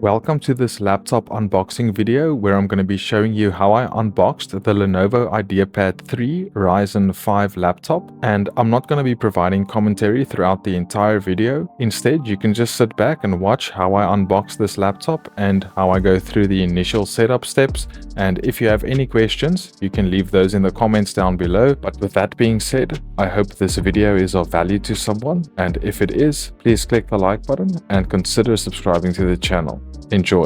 Welcome to this laptop unboxing video where I'm going to be showing you how I unboxed the Lenovo IdeaPad 3 Ryzen 5 laptop, and I'm not going to be providing commentary throughout the entire video. Instead, you can just sit back and watch how I unbox this laptop and how I go through the initial setup steps, and if you have any questions, you can leave those in the comments down below. But with that being said, I hope this video is of value to someone, and if it is, please click the like button and consider subscribing to the channel. Enjoy.